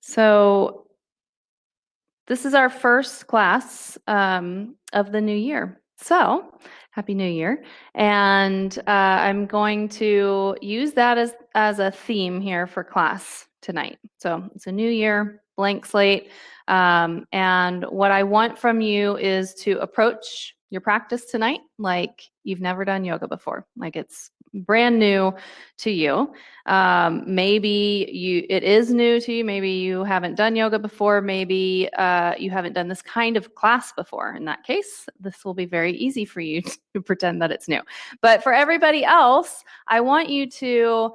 So this is our first class of the new year. So happy New Year. And I'm going to use that as a theme here for class tonight. So it's a new year, blank slate. And what I want from you is to approach your practice tonight like you've never done yoga before, like it's brand new to you. Maybe it is new to you. Maybe you haven't done yoga before. Maybe you haven't done this kind of class before. In that case, this will be very easy for you to pretend that it's new. But for everybody else, I want you to,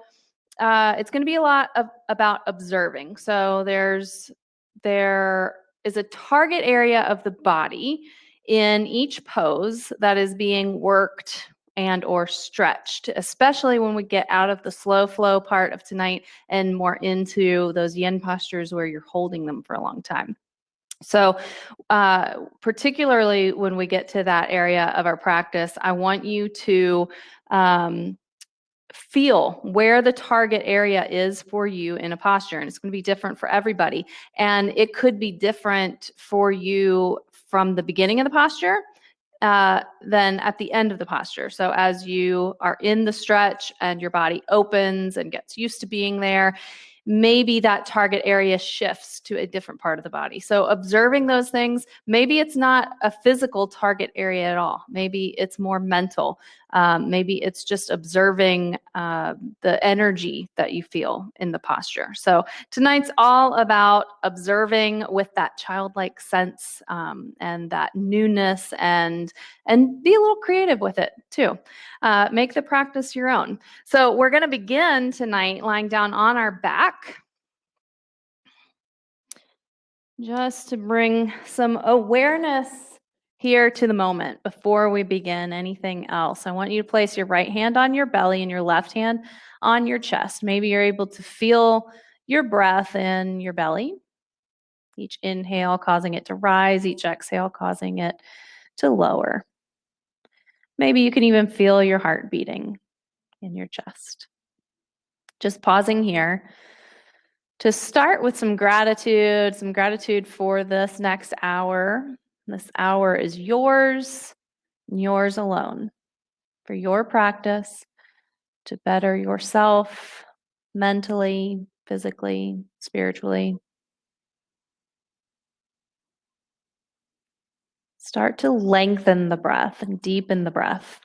it's going to be a lot about observing. So there is a target area of the body in each pose that is being worked and or stretched, especially when we get out of the slow flow part of tonight and more into those yin postures where you're holding them for a long time. So particularly when we get to that area of our practice, I want you to feel where the target area is for you in a posture. And it's going to be different for everybody. And it could be different for you from the beginning of the posture than at the end of the posture. So as you are in the stretch and your body opens and gets used to being there, maybe that target area shifts to a different part of the body. So observing those things, maybe it's not a physical target area at all. Maybe it's more mental. Maybe it's just observing the energy that you feel in the posture. So tonight's all about observing with that childlike sense and that newness, and be a little creative with it too. Make the practice your own. So we're going to begin tonight lying down on our back, just to bring some awareness here to the moment before we begin anything else. I want you to place your right hand on your belly and your left hand on your chest. Maybe you're able to feel your breath in your belly. Each inhale causing it to rise, each exhale causing it to lower. Maybe you can even feel your heart beating in your chest. Just pausing here to start with some gratitude for this next hour. This hour is yours, yours alone, for your practice to better yourself mentally, physically, spiritually. Start to lengthen the breath and deepen the breath.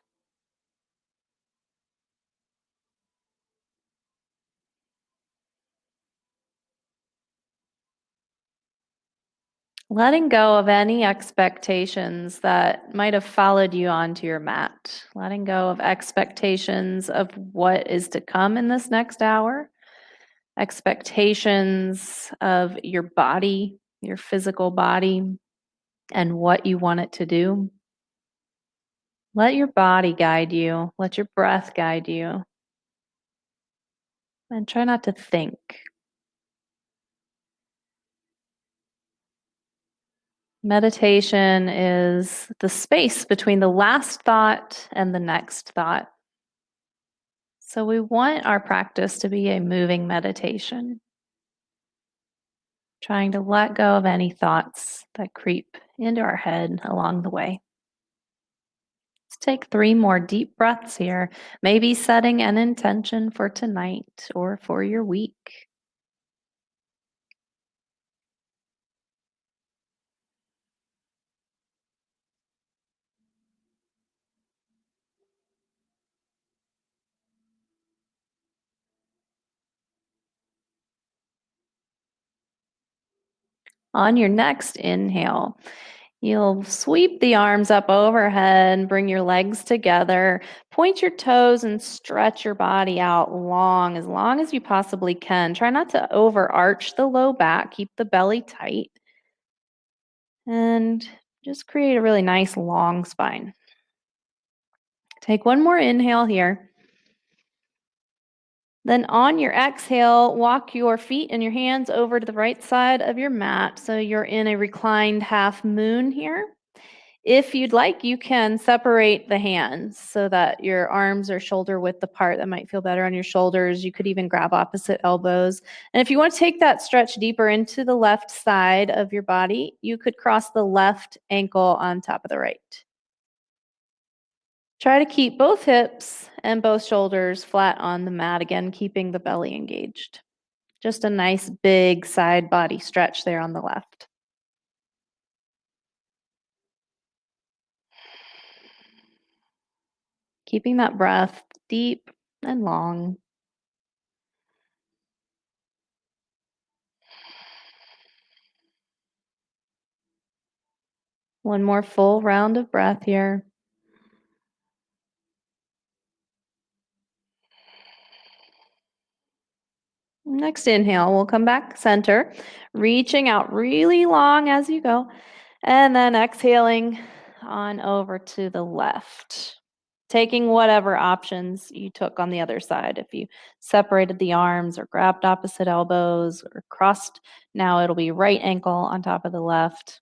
Letting go of any expectations that might have followed you onto your mat. Letting go of expectations of what is to come in this next hour. Expectations of your body, your physical body, and what you want it to do. Let your body guide you. Let your breath guide you. And try not to think. Meditation is the space between the last thought and the next thought. So we want our practice to be a moving meditation, trying to let go of any thoughts that creep into our head along the way. Let's take 3 more deep breaths here, maybe setting an intention for tonight or for your week. On your next inhale, you'll sweep the arms up overhead, bring your legs together, point your toes and stretch your body out as long as you possibly can. Try not to overarch the low back, keep the belly tight, and just create a really nice long spine. Take one more inhale here. Then on your exhale, walk your feet and your hands over to the right side of your mat. So you're in a reclined half moon here. If you'd like, you can separate the hands so that your arms are shoulder width apart. That might feel better on your shoulders. You could even grab opposite elbows. And if you want to take that stretch deeper into the left side of your body, you could cross the left ankle on top of the right. Try to keep both hips and both shoulders flat on the mat, again, keeping the belly engaged. Just a nice big side body stretch there on the left. Keeping that breath deep and long. One more full round of breath here. Next inhale, we'll come back center, reaching out really long as you go, and then exhaling on over to the left. Taking whatever options you took on the other side. If you separated the arms or grabbed opposite elbows or crossed, now it'll be right ankle on top of the left.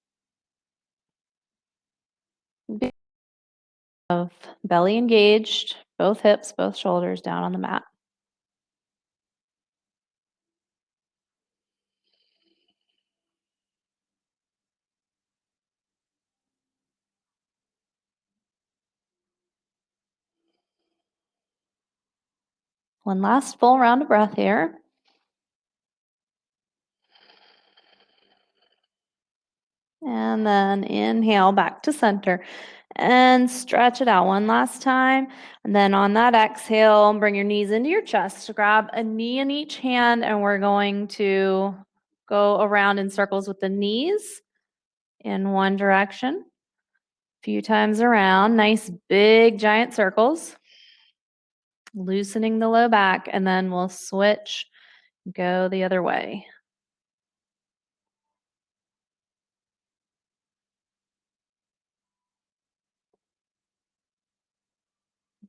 Of belly engaged, both hips, both shoulders down on the mat. One last full round of breath here. And then inhale back to center and stretch it out one last time. And then on that exhale, bring your knees into your chest. Grab a knee in each hand, and we're going to go around in circles with the knees in one direction. A few times around, nice big giant circles. Loosening the low back, and then we'll switch, go the other way.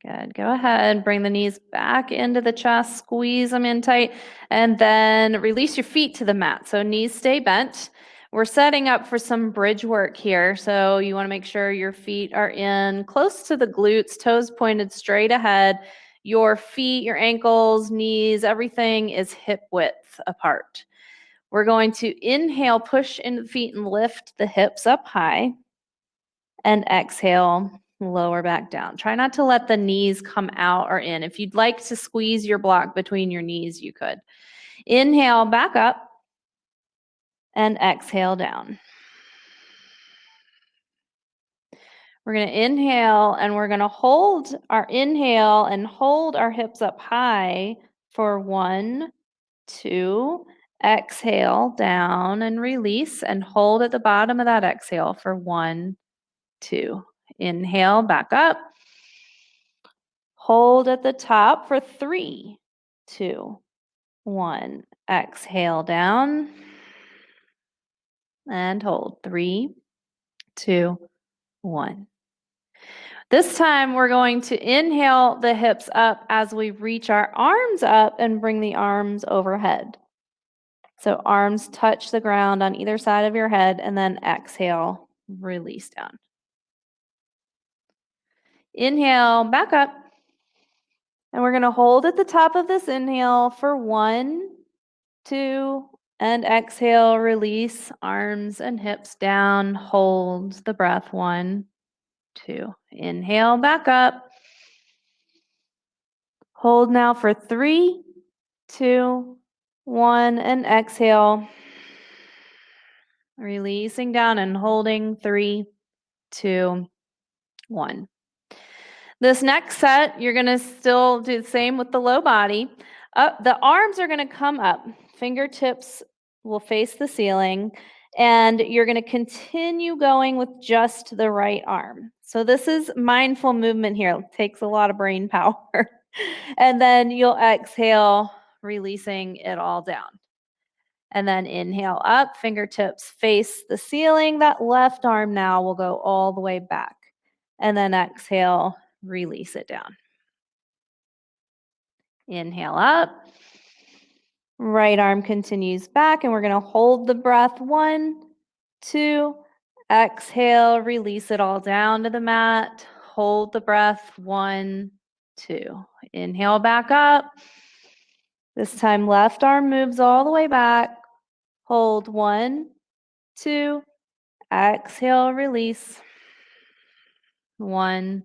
Good. Go ahead, bring the knees back into the chest, squeeze them in tight, and then release your feet to the mat. So knees stay bent. We're setting up for some bridge work here. So you want to make sure your feet are in close to the glutes, toes pointed straight ahead. Your feet, your ankles, knees, everything is hip width apart. We're going to inhale, push into the feet and lift the hips up high. And exhale, lower back down. Try not to let the knees come out or in. If you'd like to squeeze your block between your knees, you could. Inhale, back up, and exhale down. We're going to inhale, and we're going to hold our inhale and hold our hips up high for 1, 2. Exhale down and release, and hold at the bottom of that exhale for 1, 2. Inhale, back up. Hold at the top for 3, 2, 1. Exhale down and hold. 3, 2, 1. This time we're going to inhale the hips up as we reach our arms up and bring the arms overhead. So arms touch the ground on either side of your head, and then exhale, release down. Inhale, back up. And we're going to hold at the top of this inhale for 1, 2, and exhale, release arms and hips down. Hold the breath. 1, 2. Inhale, back up. Hold now for 3, 2, 1, and exhale. Releasing down and holding. 3, 2, 1. This next set, you're going to still do the same with the low body. The arms are going to come up. Fingertips will face the ceiling. And you're going to continue going with just the right arm. So this is mindful movement here. It takes a lot of brain power. And then you'll exhale, releasing it all down. And then inhale up, fingertips face the ceiling. That left arm now will go all the way back. And then exhale, release it down. Inhale up. Right arm continues back, and we're going to hold the breath. 1, 2, Exhale, release it all down to the mat. Hold the breath. 1, 2. Inhale back up. This time, left arm moves all the way back. Hold 1, 2. Exhale, release. 1,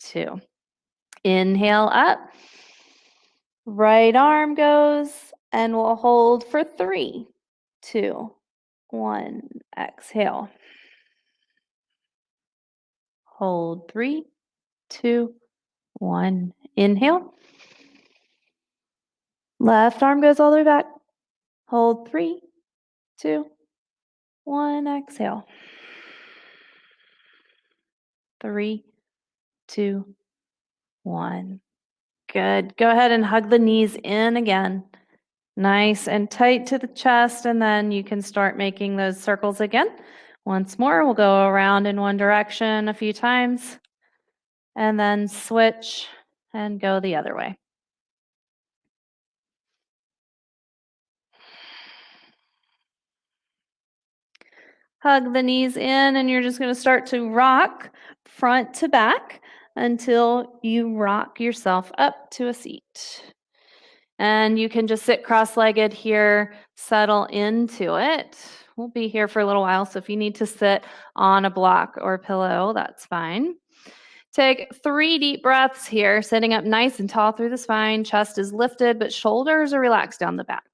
2. Inhale up. Right arm goes, and we'll hold for 3, 2, 1. Exhale. Hold 3, 2, 1. Inhale. Left arm goes all the way back. Hold 3, 2, 1. Exhale. 3, 2, 1. Good. Go ahead and hug the knees in again. Nice and tight to the chest, and then you can start making those circles again. Once more, we'll go around in one direction a few times, and then switch and go the other way. Hug the knees in, and you're just going to start to rock front to back until you rock yourself up to a seat. And you can just sit cross-legged here, settle into it. We'll be here for a little while, so if you need to sit on a block or a pillow, that's fine. Take 3 deep breaths here, sitting up nice and tall through the spine. Chest is lifted, but shoulders are relaxed down the back.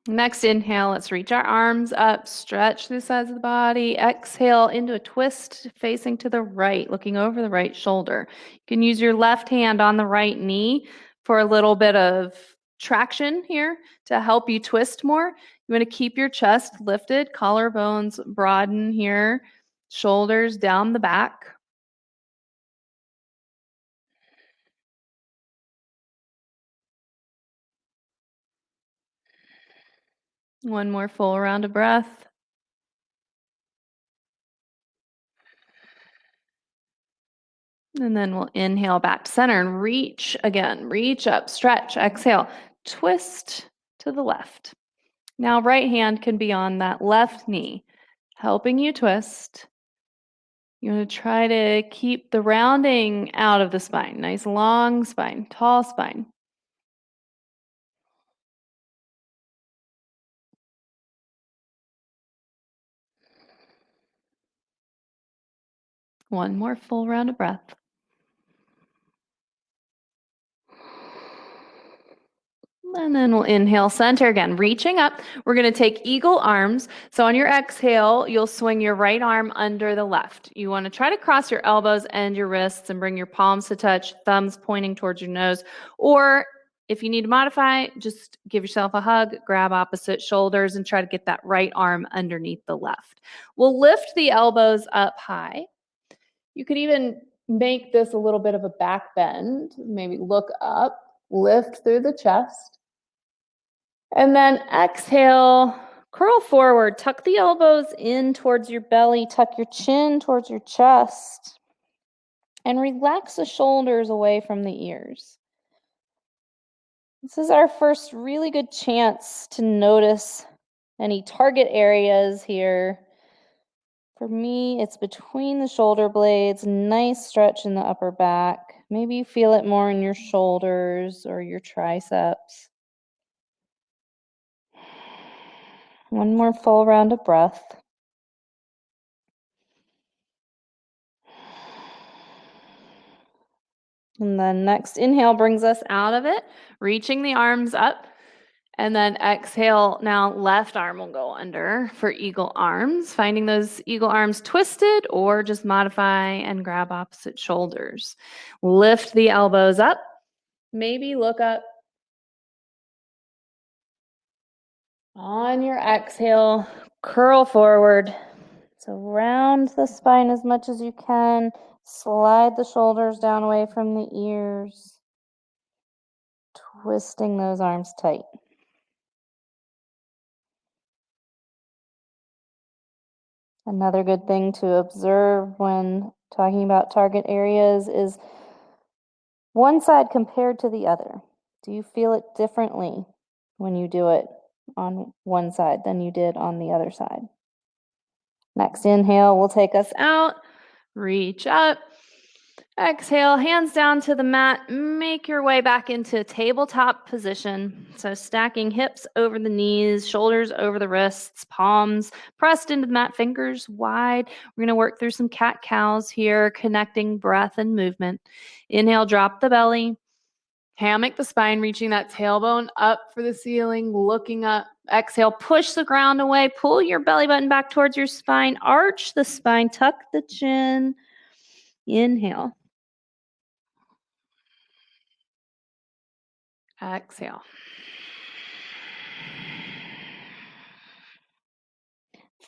Next inhale, let's reach our arms up, stretch the sides of the body. Exhale into a twist facing to the right, looking over the right shoulder. You can use your left hand on the right knee for a little bit of traction here to help you twist more. You want to keep your chest lifted, collarbones broaden here, shoulders down the back. One more full round of breath. And then we'll inhale back to center and reach again. Reach up, stretch, exhale, twist to the left. Now, right hand can be on that left knee, helping you twist. You want to try to keep the rounding out of the spine. Nice long spine, tall spine. One more full round of breath. And then we'll inhale center again, reaching up. We're going to take eagle arms. So on your exhale, you'll swing your right arm under the left. You want to try to cross your elbows and your wrists and bring your palms to touch, thumbs pointing towards your nose. Or if you need to modify, just give yourself a hug, grab opposite shoulders, and try to get that right arm underneath the left. We'll lift the elbows up high. You could even make this a little bit of a back bend. Maybe look up, lift through the chest. And then exhale, curl forward, tuck the elbows in towards your belly, tuck your chin towards your chest, and relax the shoulders away from the ears. This is our first really good chance to notice any target areas here. For me, it's between the shoulder blades, nice stretch in the upper back. Maybe you feel it more in your shoulders or your triceps. One more full round of breath. And then next inhale brings us out of it, reaching the arms up. And then exhale, now left arm will go under for eagle arms, finding those eagle arms twisted or just modify and grab opposite shoulders. Lift the elbows up, maybe look up. On your exhale, curl forward. So round the spine as much as you can. Slide the shoulders down away from the ears. Twisting those arms tight. Another good thing to observe when Talking about target areas is one side compared to the other. Do you feel it differently when you do it on one side than you did on the other side? Next inhale will take us out. Reach up. Exhale, hands down to the mat. Make your way back into tabletop position. So stacking hips over the knees, shoulders over the wrists, palms pressed into the mat, fingers wide. We're going to work through some cat-cows here, connecting breath and movement. Inhale, drop the belly. Hammock the spine, reaching that tailbone up for the ceiling, looking up. Exhale, push the ground away. Pull your belly button back towards your spine. Arch the spine, tuck the chin. Inhale. Exhale.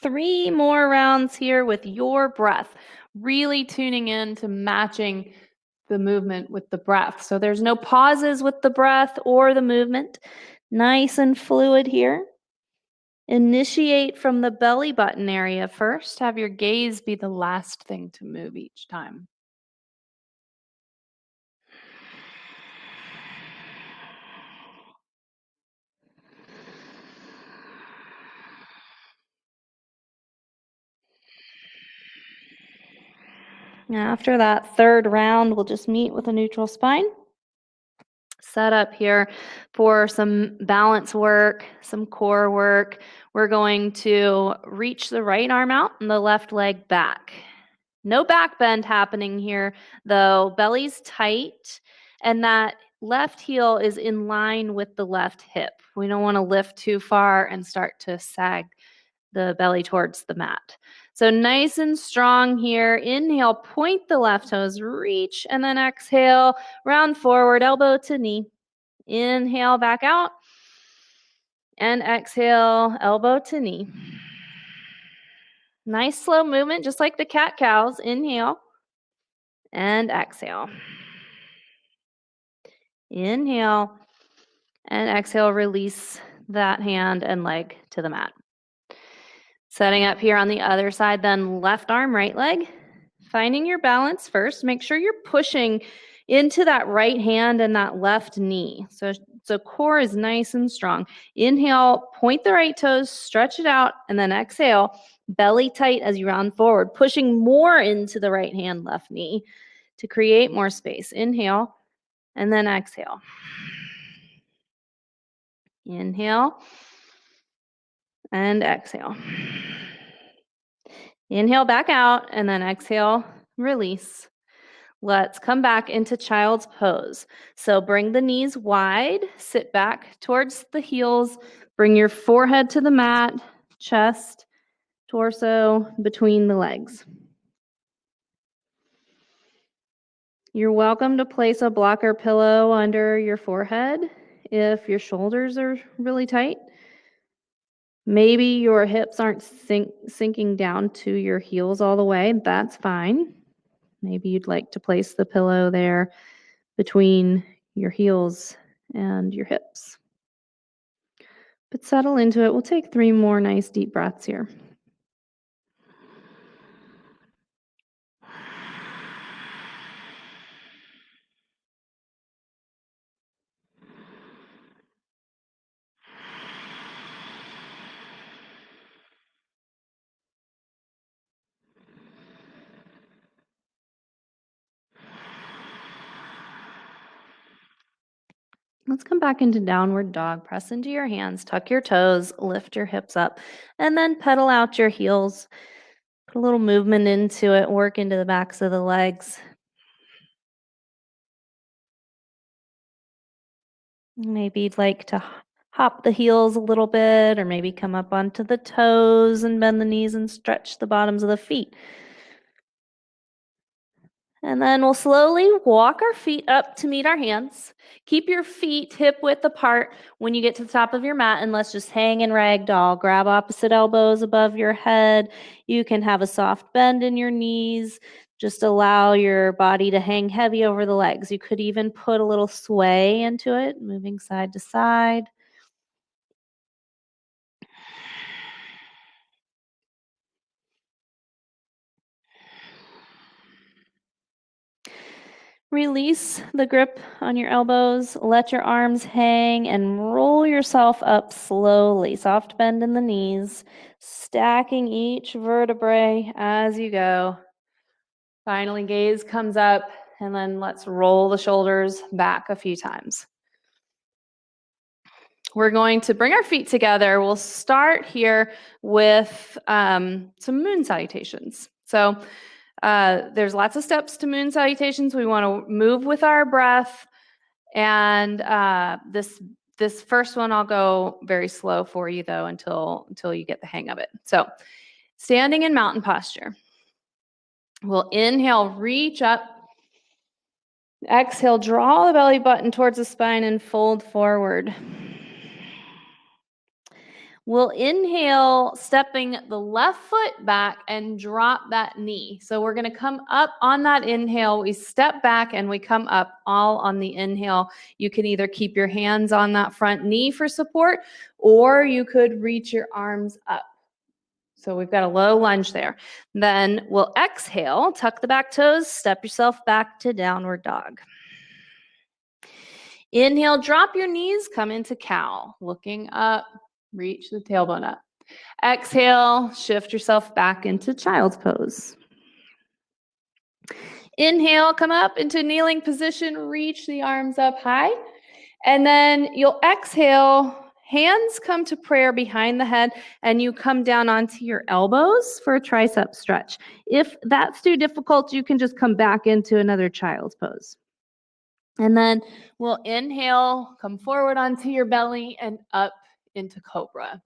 3 more rounds here with your breath, really tuning in to matching the movement with the breath. So there's no pauses with the breath or the movement. Nice and fluid here. Initiate from the belly button area first. Have your gaze be the last thing to move each time. After that third round, we'll just meet with a neutral spine. Set up here for some balance work, some core work. We're going to reach the right arm out and the left leg back. No back bend happening here, though. Belly's tight, and that left heel is in line with the left hip. We don't want to lift too far and start to sag the belly towards the mat. So nice and strong here. Inhale, point the left toes, reach, and then exhale, round forward, elbow to knee. Inhale, back out. And exhale, elbow to knee. Nice slow movement, just like the cat-cows. Inhale and exhale. Inhale and exhale, release that hand and leg to the mat. Setting up here on the other side, then left arm, right leg. Finding your balance first. Make sure you're pushing into that right hand and that left knee. So core is nice and strong. Inhale, point the right toes, stretch it out, and then exhale, belly tight as you round forward, pushing more into the right hand, left knee to create more space. Inhale, and then exhale. Inhale, and exhale. Inhale back out, and then exhale, release. Let's come back into child's pose. So bring the knees wide, sit back towards the heels, bring your forehead to the mat, chest, torso between the legs. You're welcome to place a blocker pillow under your forehead if your shoulders are really tight. Maybe your hips aren't sinking down to your heels all the way. That's fine. Maybe you'd like to place the pillow there between your heels and your hips. But settle into it. We'll take 3 more nice deep breaths here. Let's come back into downward dog. Press into your hands, tuck your toes, lift your hips up, and then pedal out your heels. Put a little movement into it, work into the backs of the legs. Maybe you'd like to hop the heels a little bit, or maybe come up onto the toes and bend the knees and stretch the bottoms of the feet. And then we'll slowly walk our feet up to meet our hands. Keep your feet hip width apart when you get to the top of your mat, and let's just hang in ragdoll. Grab opposite elbows above your head. You can have a soft bend in your knees. Just allow your body to hang heavy over the legs. You could even put a little sway into it, moving side to side. Release the grip on your elbows, let your arms hang, and roll yourself up slowly. Soft bend in the knees, stacking each vertebrae as you go. Finally, gaze comes up, and then let's roll the shoulders back a few times. We're going to bring our feet together. We'll start here with some moon salutations. So there's lots of steps to moon salutations. We want to move with our breath. And this first one, I'll go very slow for you, though, until you get the hang of it. So standing in mountain posture. We'll inhale, reach up. Exhale, draw the belly button towards the spine and fold forward. We'll inhale, stepping the left foot back and drop that knee. So we're going to come up on that inhale. We step back and we come up all on the inhale. You can either keep your hands on that front knee for support, or you could reach your arms up. So we've got a low lunge there. Then we'll exhale, tuck the back toes, step yourself back to downward dog. Inhale, drop your knees, come into cow, looking up. Reach the tailbone up. Exhale, shift yourself back into child's pose. Inhale, come up into kneeling position, reach the arms up high. And then you'll exhale, hands come to prayer behind the head, and you come down onto your elbows for a tricep stretch. If that's too difficult, you can just come back into another child's pose. And then we'll inhale, come forward onto your belly and up into cobra.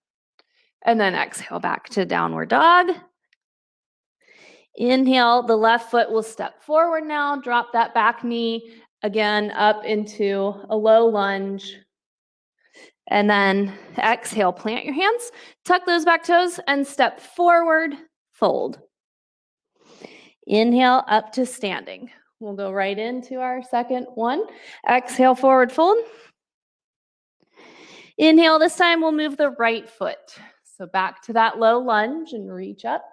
And then exhale back to downward dog. Inhale, the left foot will step forward now. Drop that back knee again up into a low lunge. And then exhale, plant your hands, tuck those back toes, and step forward, fold. Inhale, up to standing. We'll go right into our second one. Exhale, forward fold. Inhale, this time we'll move the right foot. So back to that low lunge and reach up.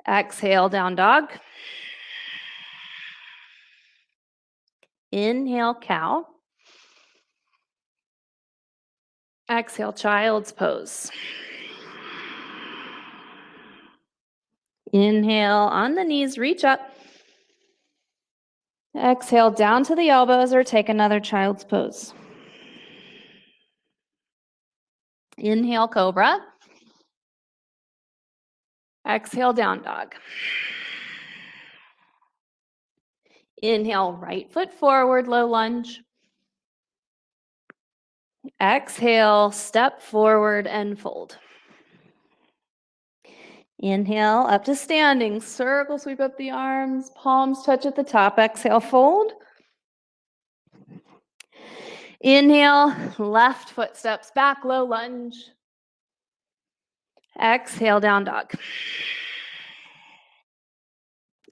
Exhale, down dog. Inhale, cow. Exhale, child's pose. Inhale, on the knees, reach up. Exhale, down to the elbows or take another child's pose. Inhale, cobra. Exhale, down dog. Inhale, right foot forward, low lunge. Exhale, step forward and fold. Inhale, up to standing. Circle, sweep up the arms. Palms touch at the top. Exhale, fold. Inhale, left foot steps back, low lunge. Exhale, down dog.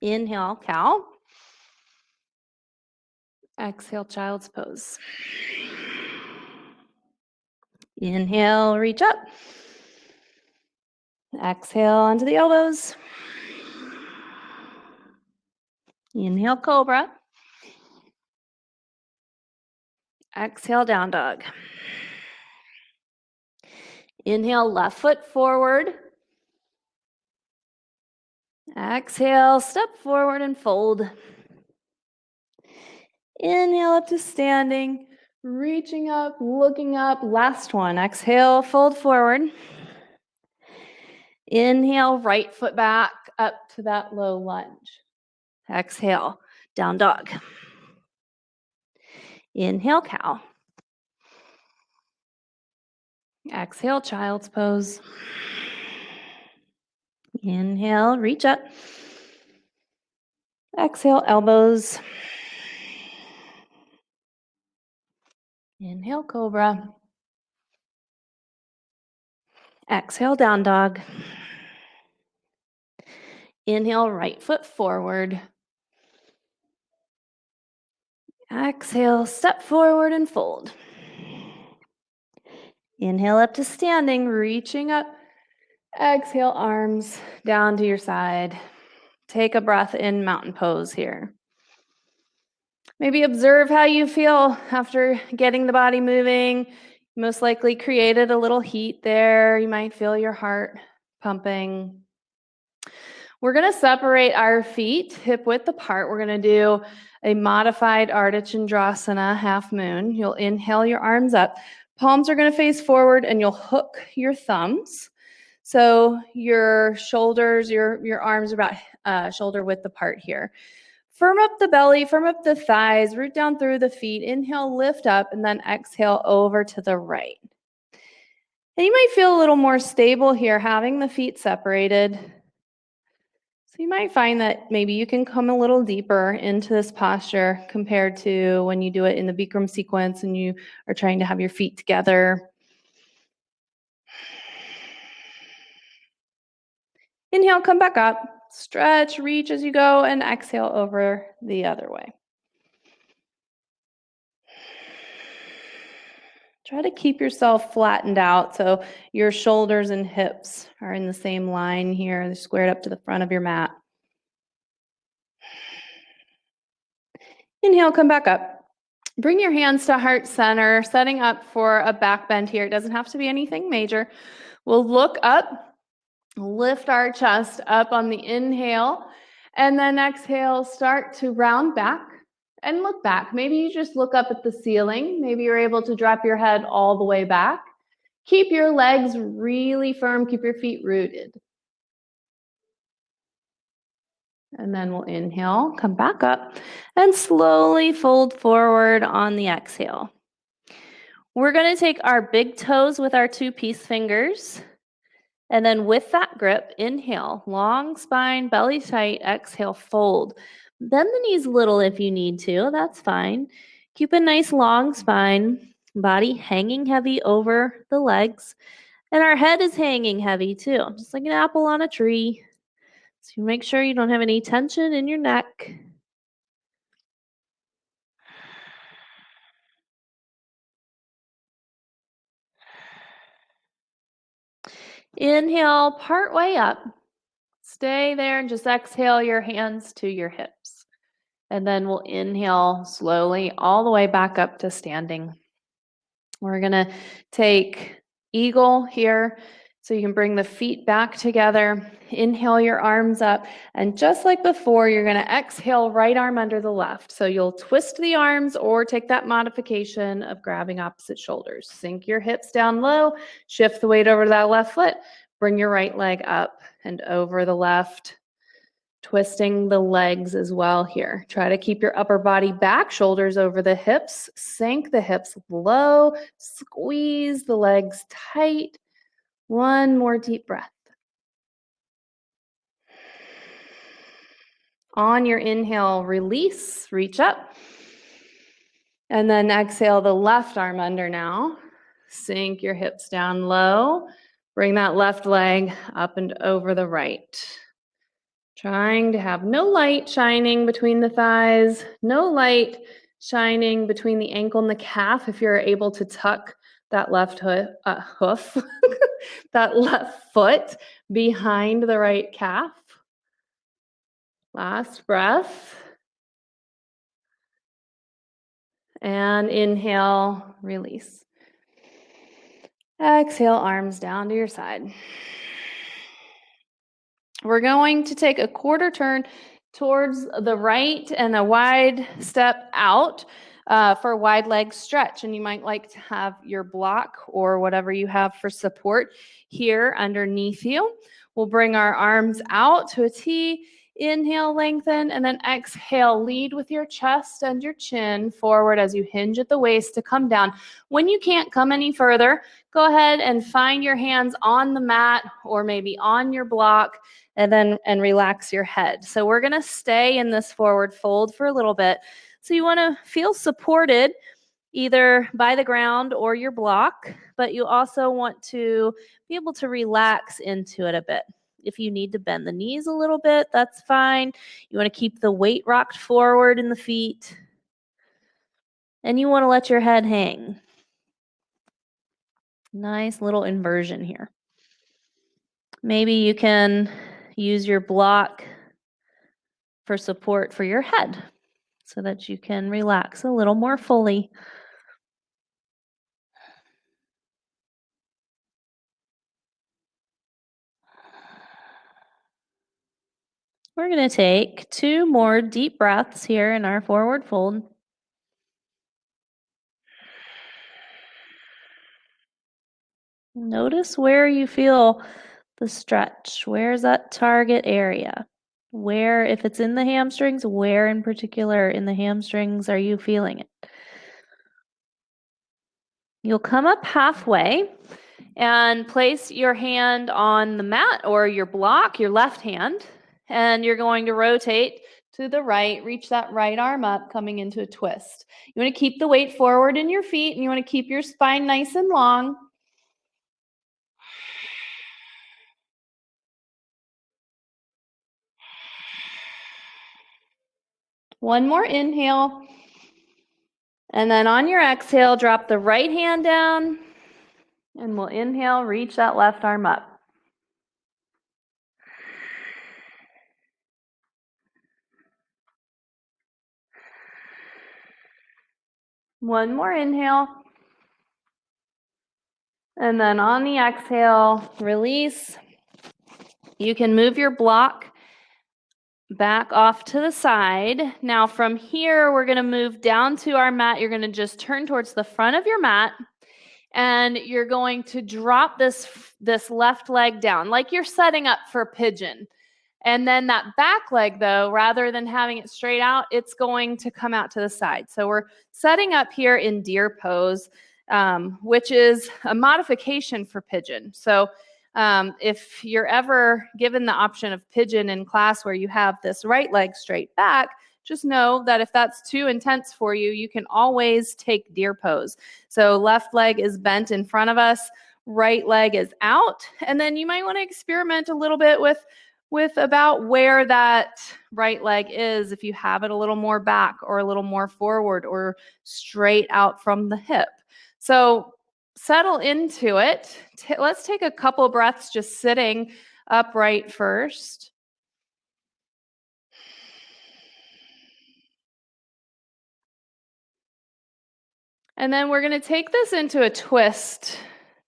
Inhale, cow. Exhale, child's pose. Inhale, reach up. Exhale, onto the elbows. Inhale, cobra. Exhale, down dog. Inhale, left foot forward. Exhale, step forward and fold. Inhale up to standing, reaching up, looking up. Last one. Exhale, fold forward. Inhale, right foot back up to that low lunge. Exhale, down dog. Inhale, cow. Exhale, child's pose. Inhale, reach up. Exhale, elbows. Inhale, cobra. Exhale, down dog. Inhale, right foot forward. Exhale, step forward and fold. Inhale up to standing, reaching up. Exhale, arms down to your side. Take a breath in mountain pose here. Maybe observe how you feel after getting the body moving. Most likely created a little heat there. You might feel your heart pumping. We're going to separate our feet hip width apart. We're going to do a modified Ardha Chandrasana, half moon. You'll inhale your arms up. Palms are going to face forward and you'll hook your thumbs. So your shoulders, your arms are about shoulder width apart here. Firm up the belly, firm up the thighs, root down through the feet. Inhale, lift up, and then exhale over to the right. And you might feel a little more stable here, having the feet separated. So you might find that maybe you can come a little deeper into this posture compared to when you do it in the Bikram sequence and you are trying to have your feet together. Inhale, come back up, stretch, reach as you go, and exhale over the other way. Try to keep yourself flattened out so your shoulders and hips are in the same line here. They're squared up to the front of your mat. Inhale, come back up. Bring your hands to heart center, setting up for a back bend here. It doesn't have to be anything major. We'll look up, lift our chest up on the inhale, and then exhale, start to round back and look back. Maybe you just look up at the ceiling. Maybe you're able to drop your head all the way back. Keep your legs really firm. Keep your feet rooted. And then we'll inhale, come back up, and slowly fold forward on the exhale. We're going to take our big toes with our two peace fingers. And then with that grip, inhale, long spine, belly tight, exhale, fold. Bend the knees a little if you need to, that's fine. Keep a nice long spine, body hanging heavy over the legs. And our head is hanging heavy too, just like an apple on a tree. So make sure you don't have any tension in your neck. Inhale, part way up. Stay there and just exhale your hands to your hips. And then we'll inhale slowly all the way back up to standing. We're going to take eagle here. So you can bring the feet back together. Inhale your arms up. And just like before, you're going to exhale right arm under the left. So you'll twist the arms or take that modification of grabbing opposite shoulders. Sink your hips down low. Shift the weight over to that left foot. Bring your right leg up and over the left. Twisting the legs as well here. Try to keep your upper body back, shoulders over the hips. Sink the hips low. Squeeze the legs tight. One more deep breath. On your inhale, release, reach up. And then exhale the left arm under now. Sink your hips down low. Bring that left leg up and over the right. Trying to have no light shining between the thighs, no light shining between the ankle and the calf. If you're able to tuck that left hoof, that left foot behind the right calf. Last breath. And inhale, release. Exhale, arms down to your side. We're going to take a quarter turn towards the right and a wide step out for a wide leg stretch. And you might like to have your block or whatever you have for support here underneath you. We'll bring our arms out to a T. Inhale, lengthen, and then exhale. Lead with your chest and your chin forward as you hinge at the waist to come down. When you can't come any further, go ahead and find your hands on the mat or maybe on your block and relax your head. So we're going to stay in this forward fold for a little bit. So you want to feel supported either by the ground or your block, but you also want to be able to relax into it a bit. If you need to bend the knees a little bit, that's fine. You want to keep the weight rocked forward in the feet. And you want to let your head hang. Nice little inversion here. Maybe you can use your block for support for your head. so that you can relax a little more fully. We're going to take 2 more deep breaths here in our forward fold. Notice where you feel the stretch. Where's that target area? Where, if it's in the hamstrings, where in particular in the hamstrings are you feeling it? You'll come up halfway and place your hand on the mat or your block, your left hand, and you're going to rotate to the right, reach that right arm up, coming into a twist. You want to keep the weight forward in your feet, and you want to keep your spine nice and long. One more inhale. And then on your exhale, drop the right hand down, and we'll inhale, reach that left arm up. One more inhale. And then on the exhale, release. You can move your block back off to the side. Now from here, we're going to move down to our mat. You're going to just turn towards the front of your mat, and you're going to drop this left leg down like you're setting up for pigeon. And then that back leg, though, rather than having it straight out, it's going to come out to the side. So we're setting up here in deer pose, which is a modification for pigeon. So if you're ever given the option of pigeon in class where you have this right leg straight back, just know that if that's too intense for you, you can always take deer pose. So left leg is bent in front of us, right leg is out. And then you might want to experiment a little bit with about where that right leg is, if you have it a little more back or a little more forward or straight out from the hip. So settle into it. Let's take a couple breaths just sitting upright first. And then we're going to take this into a twist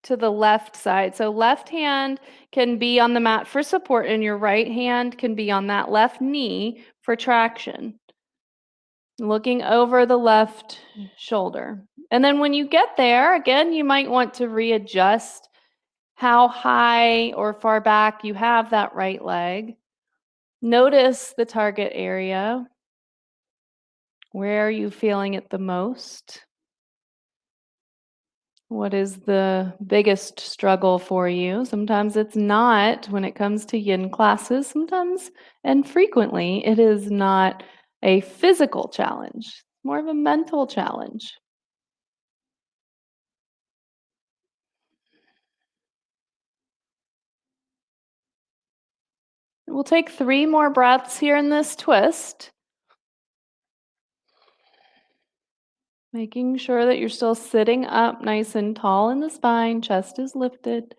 to the left side. So left hand can be on the mat for support, and your right hand can be on that left knee for traction. Looking over the left shoulder. And then when you get there, again, you might want to readjust how high or far back you have that right leg. Notice the target area. Where are you feeling it the most? What is the biggest struggle for you? Sometimes it's not when it comes to yin classes. Sometimes and frequently it is not a physical challenge, more of a mental challenge. We'll take 3 more breaths here in this twist. Making sure that you're still sitting up nice and tall in the spine, chest is lifted.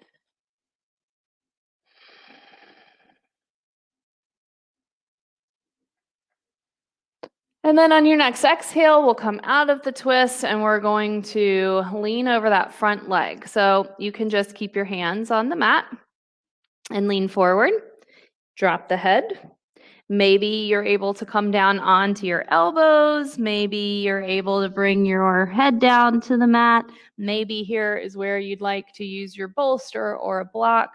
And then on your next exhale, we'll come out of the twist and we're going to lean over that front leg. So you can just keep your hands on the mat and lean forward, drop the head. Maybe you're able to come down onto your elbows. Maybe you're able to bring your head down to the mat. Maybe here is where you'd like to use your bolster or a block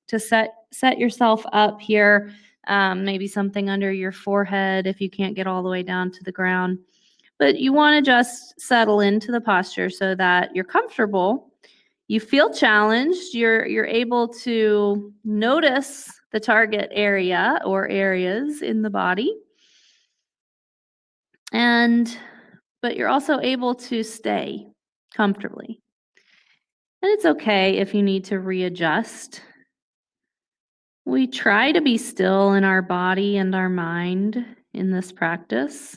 to set yourself up here. Maybe something under your forehead if you can't get all the way down to the ground. But you want to just settle into the posture so that you're comfortable. You feel challenged. You're able to notice the target area or areas in the body. But you're also able to stay comfortably. And it's okay if you need to readjust. We try to be still in our body and our mind in this practice.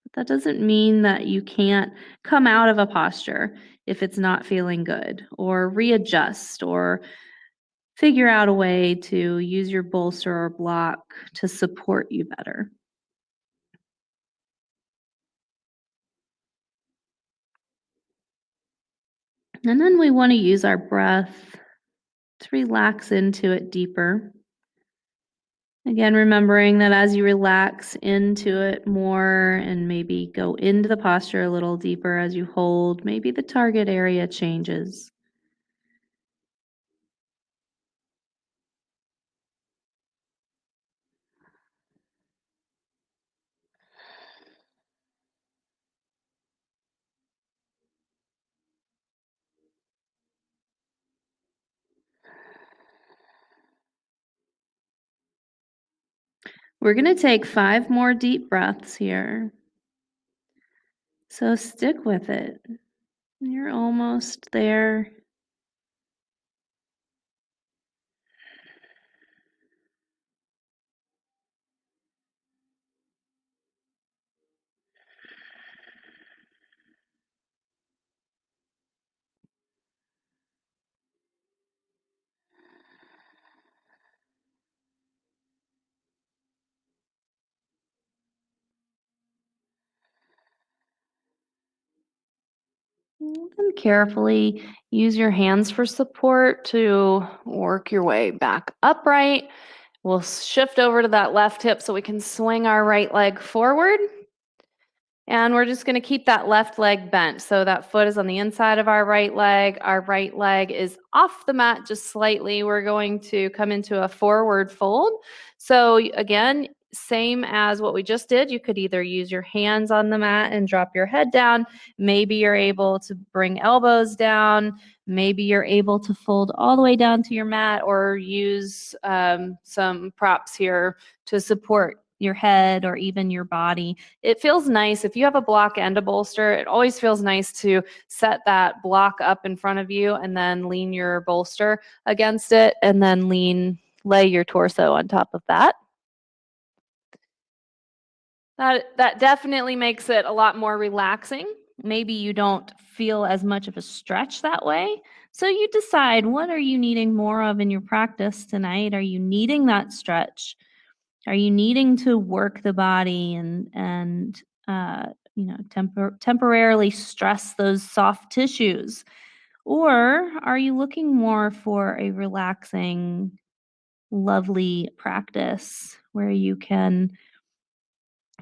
But that doesn't mean that you can't come out of a posture if it's not feeling good, or readjust, or figure out a way to use your bolster or block to support you better. And then we want to use our breath to relax into it deeper. Again, remembering that as you relax into it more and maybe go into the posture a little deeper as you hold, maybe the target area changes. We're going to take 5 more deep breaths here. So stick with it. You're almost there. And carefully use your hands for support to work your way back upright. We'll shift over to that left hip so we can swing our right leg forward. And we're just going to keep that left leg bent. So that foot is on the inside of our right leg. Our right leg is off the mat just slightly. We're going to come into a forward fold. So again, same as what we just did. You could either use your hands on the mat and drop your head down. Maybe you're able to bring elbows down. Maybe you're able to fold all the way down to your mat or use some props here to support your head or even your body. It feels nice if you have a block and a bolster. It always feels nice to set that block up in front of you and then lean your bolster against it and then lay your torso on top of that. That definitely makes it a lot more relaxing. Maybe you don't feel as much of a stretch that way. So you decide, what are you needing more of in your practice tonight? Are you needing that stretch? Are you needing to work the body and temporarily stress those soft tissues? Or are you looking more for a relaxing, lovely practice where you can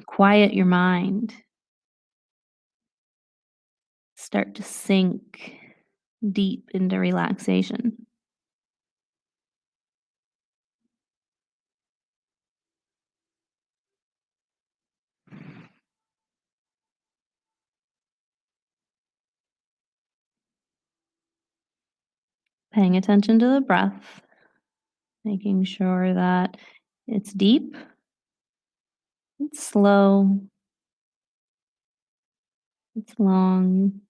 quiet your mind, start to sink deep into relaxation? Paying attention to the breath, making sure that it's deep, it's slow, it's long.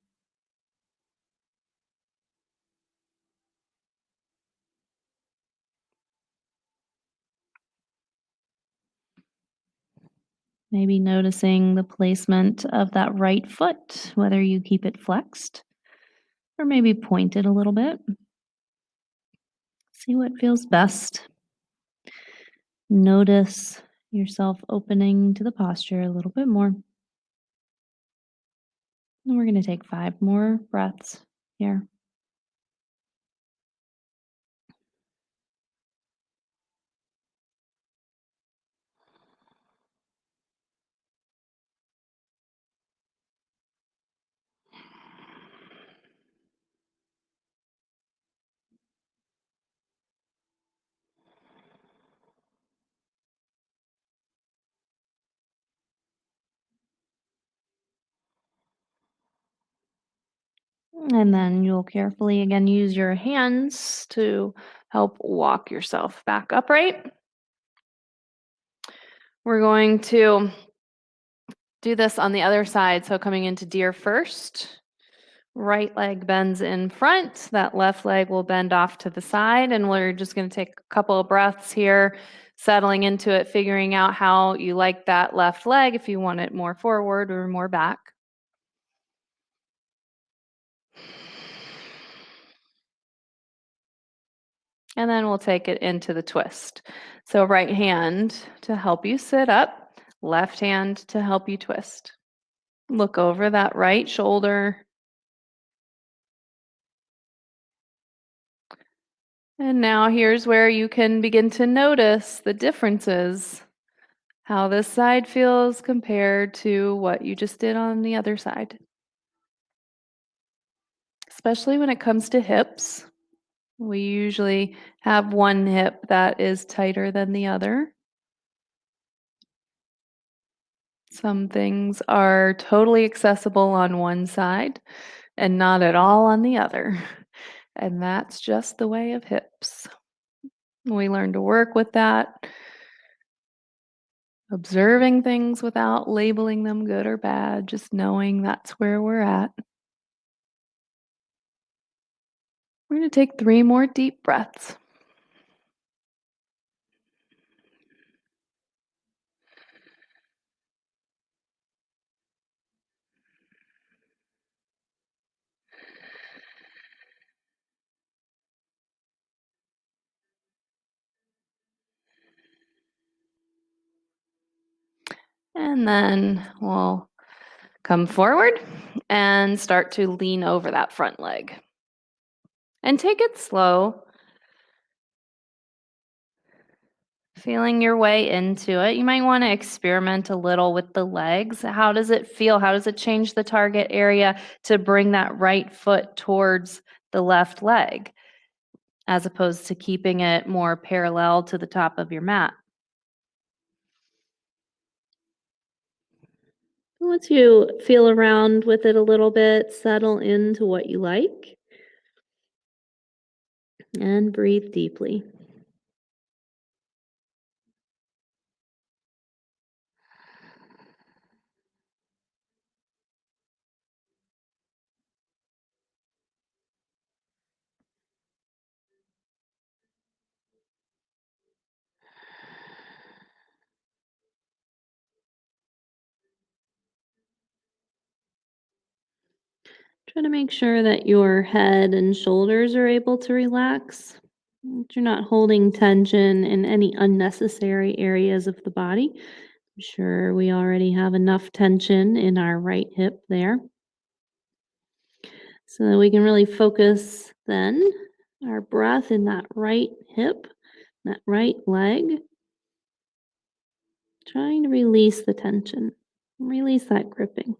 Maybe noticing the placement of that right foot, whether you keep it flexed or maybe pointed a little bit. See what feels best. Notice yourself opening to the posture a little bit more. And we're going to take 5 more breaths here. And then you'll carefully again use your hands to help walk yourself back upright. We're going to do this on the other side. So coming into deer first, right leg bends in front, that left leg will bend off to the side, and we're just going to take a couple of breaths here, settling into it, figuring out how you like that left leg, if you want it more forward or more back. And then we'll take it into the twist. So right hand to help you sit up, left hand to help you twist. Look over that right shoulder. And now here's where you can begin to notice the differences, how this side feels compared to what you just did on the other side. Especially when it comes to hips, we usually have one hip that is tighter than the other. Some things are totally accessible on one side and not at all on the other. And that's just the way of hips. We learn to work with that, observing things without labeling them good or bad, just knowing that's where we're at. We're going to take 3 more deep breaths. And then we'll come forward and start to lean over that front leg. And take it slow, feeling your way into it. You might want to experiment a little with the legs. How does it feel? How does it change the target area to bring that right foot towards the left leg, as opposed to keeping it more parallel to the top of your mat? Once you feel around with it a little bit, settle into what you like and breathe deeply. Try to make sure that your head and shoulders are able to relax, that you're not holding tension in any unnecessary areas of the body. I'm sure we already have enough tension in our right hip there. So that we can really focus then our breath in that right hip, that right leg, trying to release the tension, release that gripping.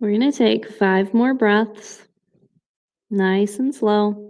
We're going to take 5 more breaths, nice and slow.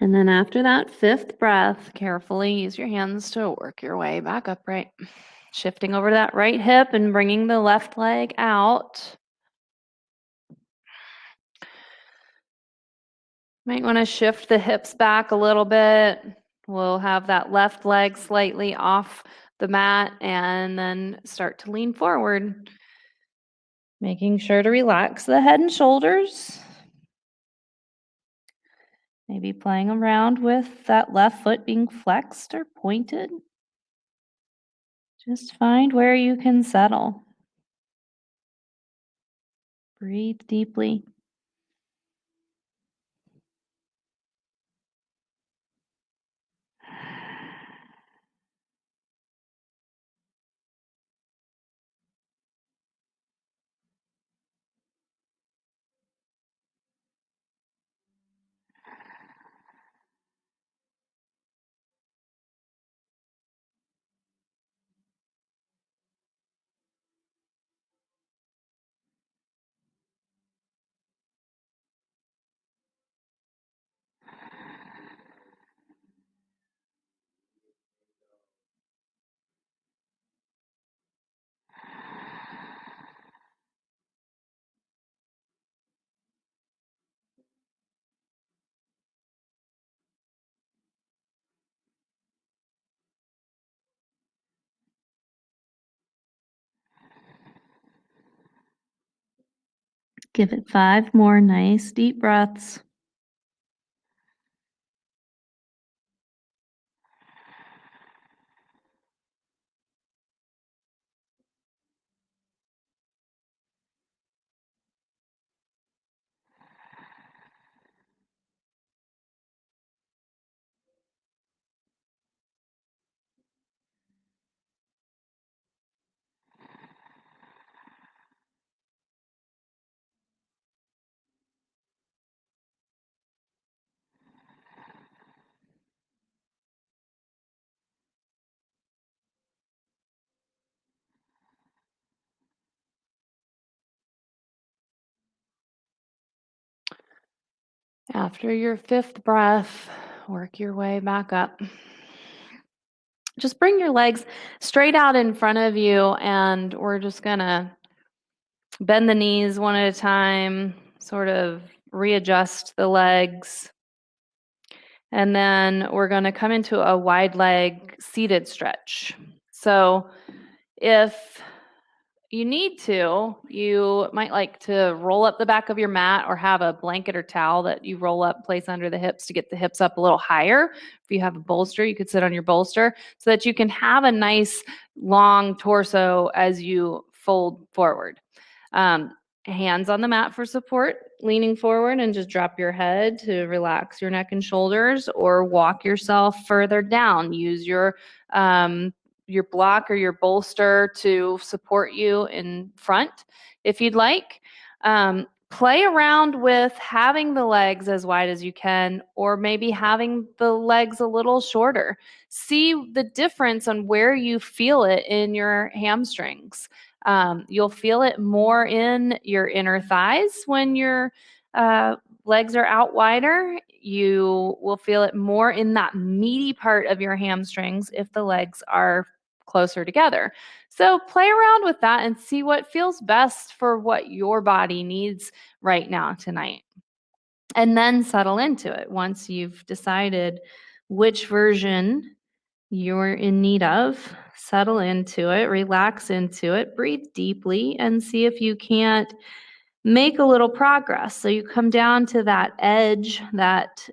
And then after that 5th breath, carefully use your hands to work your way back upright. Shifting over to that right hip and bringing the left leg out. Might want to shift the hips back a little bit. We'll have that left leg slightly off the mat and then start to lean forward. Making sure to relax the head and shoulders. Maybe playing around with that left foot being flexed or pointed. Just find where you can settle. Breathe deeply. Give it 5 more nice deep breaths. After your 5th breath, work your way back up. Just bring your legs straight out in front of you, and we're just gonna bend the knees one at a time, sort of readjust the legs. And then we're gonna come into a wide leg seated stretch. So if you need to, you might like to roll up the back of your mat or have a blanket or towel that you roll up, place under the hips to get the hips up a little higher. If you have a bolster, you could sit on your bolster so that you can have a nice long torso as you fold forward. Hands on the mat for support, leaning forward, and just drop your head to relax your neck and shoulders, or walk yourself further down. Use your block or your bolster to support you in front if you'd like. Play around with having the legs as wide as you can, or maybe having the legs a little shorter. See the difference on where you feel it in your hamstrings. You'll feel it more in your inner thighs when your legs are out wider. You will feel it more in that meaty part of your hamstrings if the legs are closer together. So play around with that and see what feels best for what your body needs right now tonight. And then settle into it once you've decided which version you're in need of. Settle into it, relax into it, breathe deeply, and see if you can't make a little progress. So you come down to that edge, that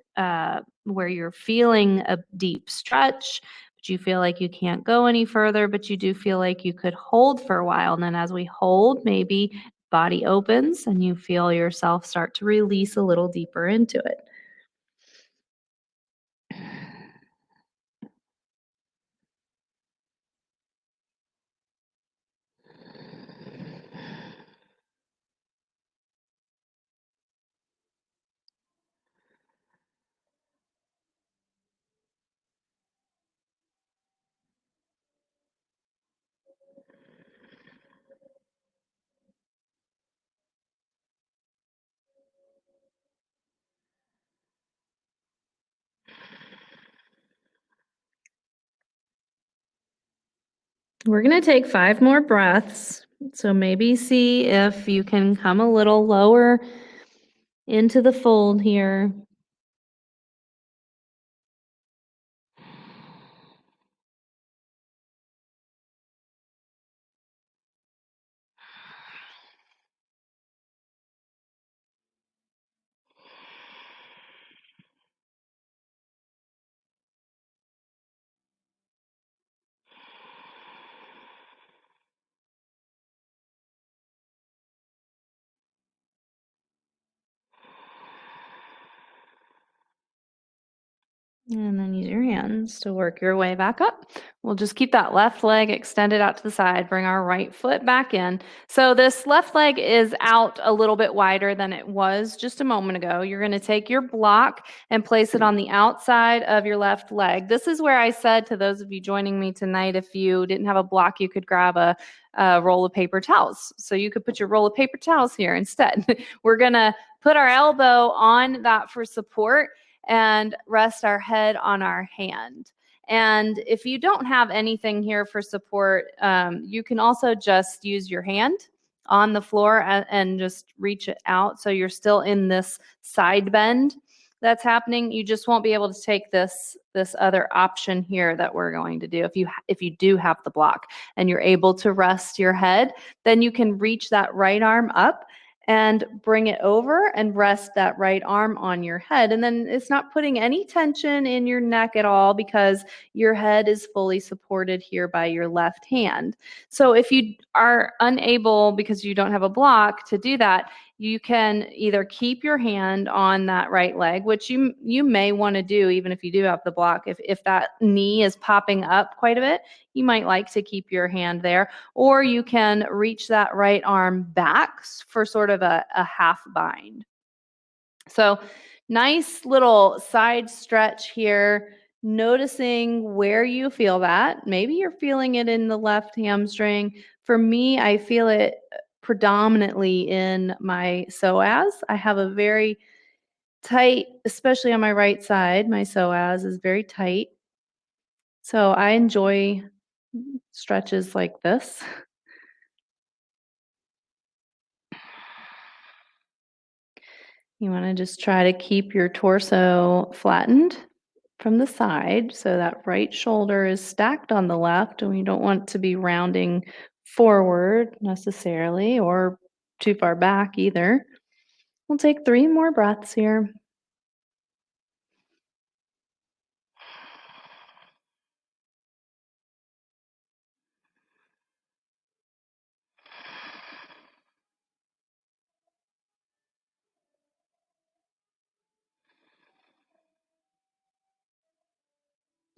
where you're feeling a deep stretch, but you feel like you can't go any further, but you do feel like you could hold for a while. And then as we hold, maybe body opens and you feel yourself start to release a little deeper into it. We're going to take 5 more breaths. So maybe see if you can come a little lower into the fold here. And then use your hands to work your way back up. We'll just keep that left leg extended out to the side. Bring our right foot back in. So this left leg is out a little bit wider than it was just a moment ago. You're going to take your block and place it on the outside of your left leg. This is where I said to those of you joining me tonight, if you didn't have a block, you could grab a roll of paper towels. So you could put your roll of paper towels here instead. We're going to put our elbow on that for support and rest our head on our hand. And if you don't have anything here for support, you can also just use your hand on the floor and just reach it out. So you're still in this side bend that's happening. You just won't be able to take this other option here that we're going to do. If you do have the block and you're able to rest your head, then you can reach that right arm up and bring it over and rest that right arm on your head. And then it's not putting any tension in your neck at all because your head is fully supported here by your left hand. So if you are unable, because you don't have a block, to do that, you can either keep your hand on that right leg, which you may want to do even if you do have the block. If that knee is popping up quite a bit, you might like to keep your hand there, or you can reach that right arm back for sort of a half bind. So nice little side stretch here, noticing where you feel that. Maybe you're feeling it in the left hamstring. For me, I feel it predominantly in my psoas. I have a very tight, especially on my right side, my psoas is very tight. So I enjoy stretches like this. You want to just try to keep your torso flattened from the side so that right shoulder is stacked on the left, and we don't want to be rounding forward necessarily or too far back either. We'll take 3 more breaths here.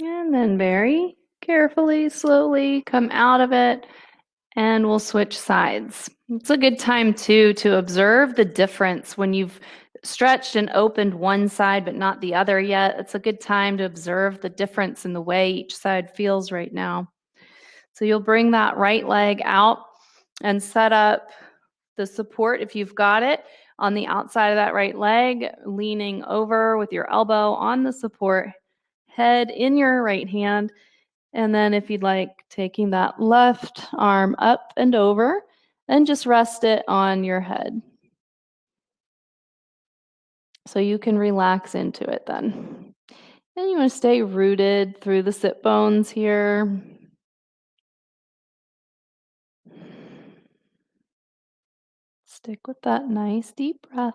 And then very carefully, slowly come out of it, and we'll switch sides. It's a good time too to observe the difference when you've stretched and opened one side but not the other yet. It's a good time to observe the difference in the way each side feels right now. So you'll bring that right leg out and set up the support, if you've got it, on the outside of that right leg, leaning over with your elbow on the support, head in your right hand. And then if you'd like, taking that left arm up and over and just rest it on your head. So you can relax into it then. And you want to stay rooted through the sit bones here. Stick with that nice deep breath.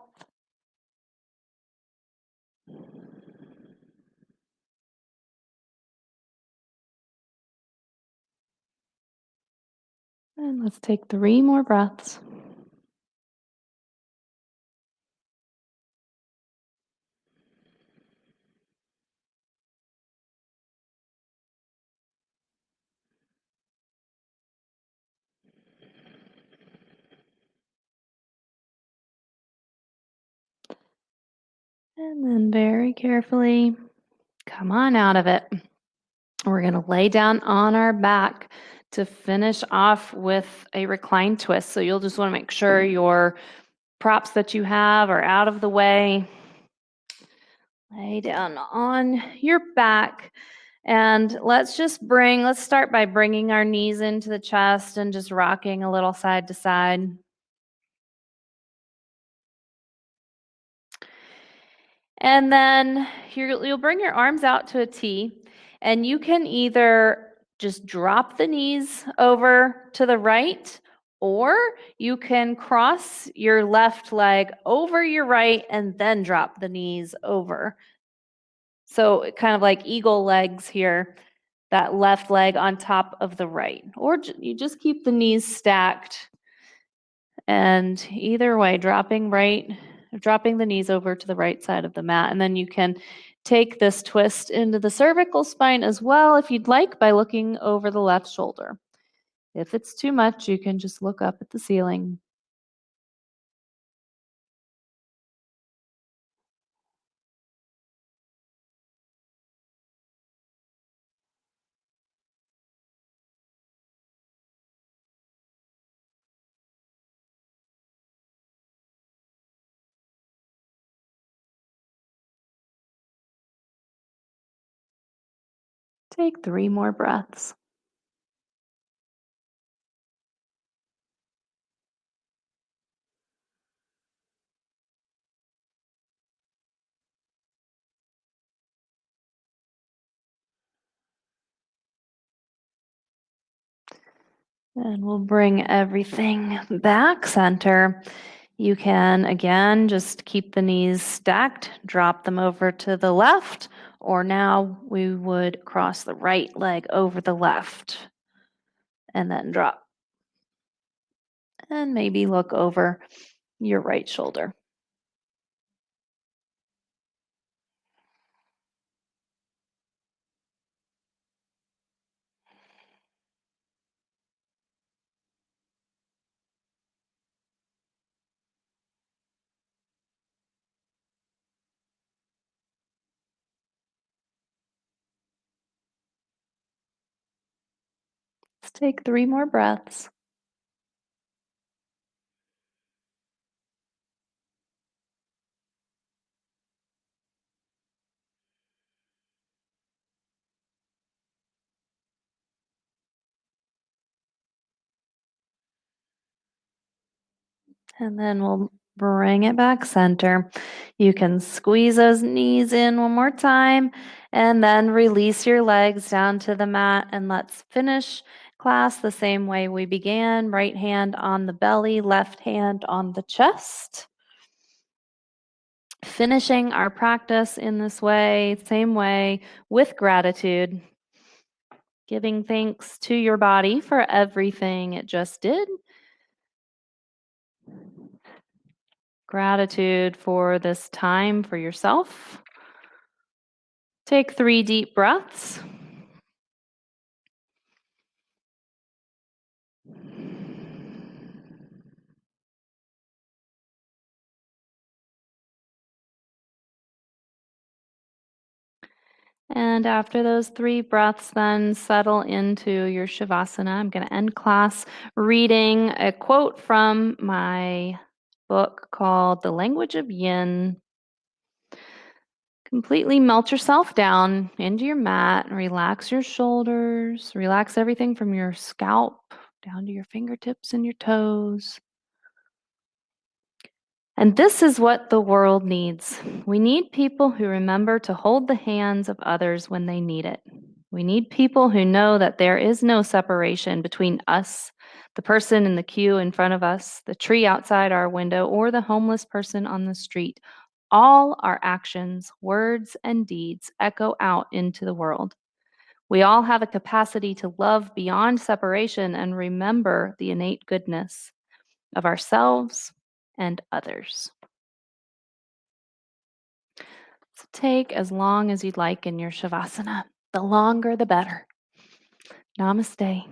And let's take 3 more breaths. And then very carefully come on out of it. We're going to lay down on our back to finish off with a reclined twist. So you'll just want to make sure your props that you have are out of the way. Lay down on your back. And let's start by bringing our knees into the chest and just rocking a little side to side. And then you'll bring your arms out to a T, and you can either just drop the knees over to the right, or you can cross your left leg over your right and then drop the knees over. So kind of like eagle legs here, that left leg on top of the right. Or you just keep the knees stacked. And either way, dropping the knees over to the right side of the mat. And then you can take this twist into the cervical spine as well if you'd like by looking over the left shoulder. If it's too much, you can just look up at the ceiling. Take 3 more breaths. And we'll bring everything back center. You can, again, just keep the knees stacked, drop them over to the left, or now we would cross the right leg over the left and then drop. And maybe look over your right shoulder. Let's take 3 more breaths. And then we'll bring it back center. You can squeeze those knees in one more time and then release your legs down to the mat. And let's finish class the same way we began. Right hand on the belly, left hand on the chest. Finishing our practice in this way, same way, with gratitude. Giving thanks to your body for everything it just did. Gratitude for this time for yourself. Take 3 deep breaths. And after those 3 breaths, then settle into your Shavasana. I'm going to end class reading a quote from my book called The Language of Yin. Completely melt yourself down into your mat and relax your shoulders. Relax everything from your scalp down to your fingertips and your toes. And this is what the world needs. We need people who remember to hold the hands of others when they need it. We need people who know that there is no separation between us, the person in the queue in front of us, the tree outside our window, or the homeless person on the street. All our actions, words, and deeds echo out into the world. We all have a capacity to love beyond separation and remember the innate goodness of ourselves and others. So take as long as you'd like in your Shavasana. The longer, the better. Namaste.